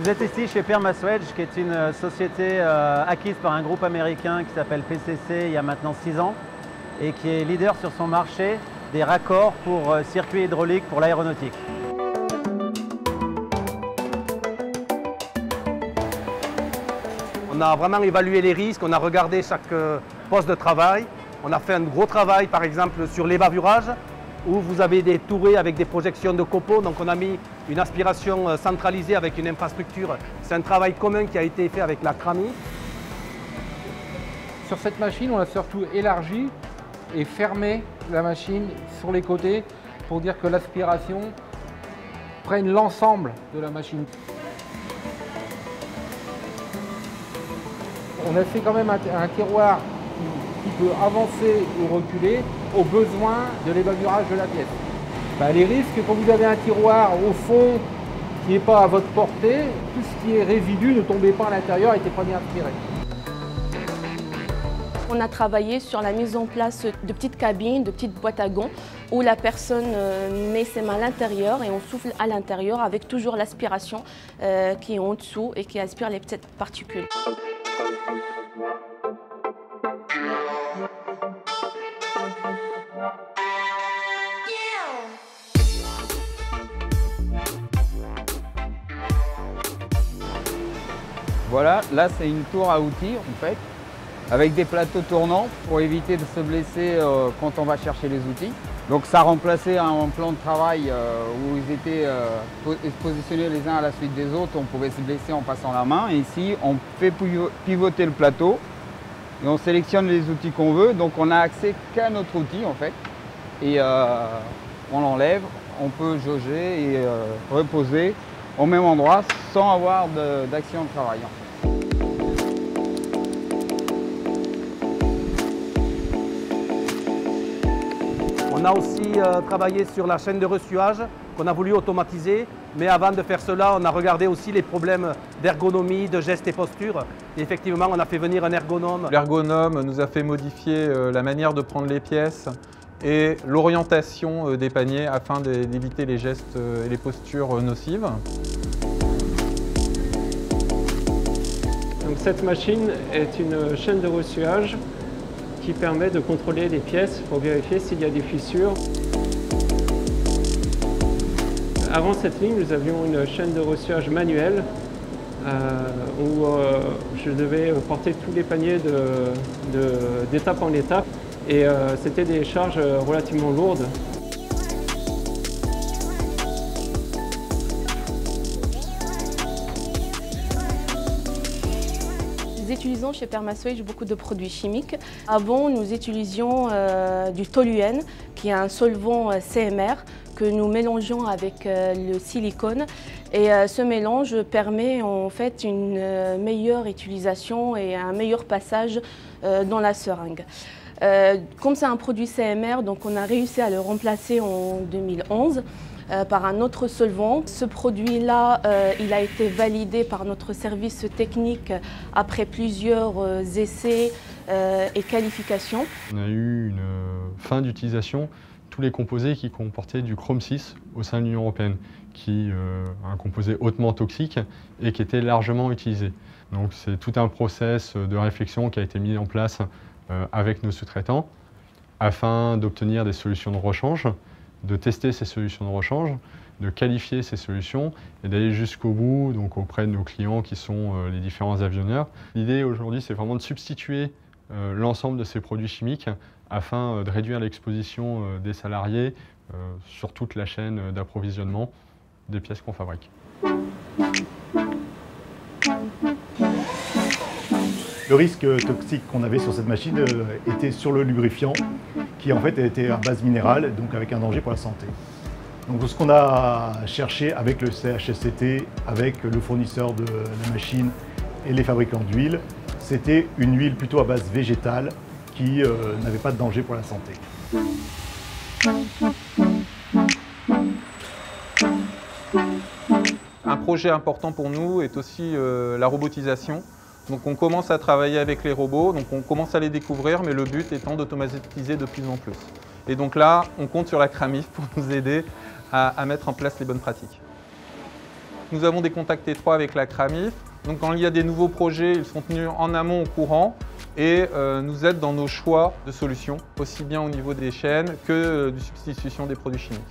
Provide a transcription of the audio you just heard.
Vous êtes ici chez Permaswedge, qui est une société acquise par un groupe américain qui s'appelle PCC il y a maintenant 6 ans et qui est leader sur son marché des raccords pour circuits hydrauliques pour l'aéronautique. On a vraiment évalué les risques, on a regardé chaque poste de travail. On a fait un gros travail par exemple sur l'évapurage, où vous avez des tourées avec des projections de copeaux. Donc on a mis une aspiration centralisée avec une infrastructure. C'est un travail commun qui a été fait avec la CRAMI. Sur cette machine, on a surtout élargi et fermé la machine sur les côtés pour dire que l'aspiration prenne l'ensemble de la machine. On a fait quand même un tiroir qui peut avancer ou reculer au besoin de l'évapurage de la pièce. Les risques, quand vous avez un tiroir au fond qui n'est pas à votre portée, tout ce qui est résidu ne tombait pas à l'intérieur et était pas bien aspiré. On a travaillé sur la mise en place de petites cabines, de petites boîtes à gants où la personne met ses mains à l'intérieur et on souffle à l'intérieur avec toujours l'aspiration qui est en dessous et qui aspire les petites particules. Voilà, là c'est une tour à outils en fait, avec des plateaux tournants pour éviter de se blesser quand on va chercher les outils. Donc ça remplaçait un plan de travail où ils étaient positionnés les uns à la suite des autres, on pouvait se blesser en passant la main. Et ici on fait pivoter le plateau et on sélectionne les outils qu'on veut, donc on n'a accès qu'à notre outil en fait. Et on l'enlève, on peut jauger et reposer au même endroit sans avoir d'accident de travail. On a aussi travaillé sur la chaîne de ressuage qu'on a voulu automatiser, mais avant de faire cela, on a regardé aussi les problèmes d'ergonomie, de gestes et postures. Et effectivement, on a fait venir un ergonome. L'ergonome nous a fait modifier la manière de prendre les pièces et l'orientation des paniers afin d'éviter les gestes et les postures nocives. Donc cette machine est une chaîne de ressuage qui permet de contrôler les pièces pour vérifier s'il y a des fissures. Avant cette ligne, nous avions une chaîne de ressuage manuelle où je devais porter tous les paniers d'étape en étape et c'était des charges relativement lourdes. Nous utilisons chez Permaswedge beaucoup de produits chimiques. Avant, nous utilisions du toluène, qui est un solvant CMR que nous mélangeons avec le silicone. Et ce mélange permet en fait une meilleure utilisation et un meilleur passage dans la seringue. Comme c'est un produit CMR, donc on a réussi à le remplacer en 2011. Par un autre solvant. Ce produit-là, il a été validé par notre service technique après plusieurs essais et qualifications. On a eu une fin d'utilisation tous les composés qui comportaient du chrome 6 au sein de l'Union européenne, qui est un composé hautement toxique et qui était largement utilisé. Donc c'est tout un process de réflexion qui a été mis en place avec nos sous-traitants afin d'obtenir des solutions de rechange, de tester ces solutions de rechange, de qualifier ces solutions et d'aller jusqu'au bout, donc auprès de nos clients qui sont les différents avionneurs. L'idée aujourd'hui, c'est vraiment de substituer l'ensemble de ces produits chimiques afin de réduire l'exposition des salariés sur toute la chaîne d'approvisionnement des pièces qu'on fabrique. Le risque toxique qu'on avait sur cette machine était sur le lubrifiant, qui en fait était à base minérale, donc avec un danger pour la santé. Donc ce qu'on a cherché avec le CHSCT, avec le fournisseur de la machine et les fabricants d'huile, c'était une huile plutôt à base végétale qui n'avait pas de danger pour la santé. Un projet important pour nous est aussi la robotisation. Donc on commence à travailler avec les robots, donc on commence à les découvrir, mais le but étant d'automatiser de plus en plus. Et donc là, on compte sur la CRAMIF pour nous aider à mettre en place les bonnes pratiques. Nous avons des contacts étroits avec la CRAMIF. Donc quand il y a des nouveaux projets, ils sont tenus en amont au courant et nous aident dans nos choix de solutions, aussi bien au niveau des chaînes que de substitution des produits chimiques.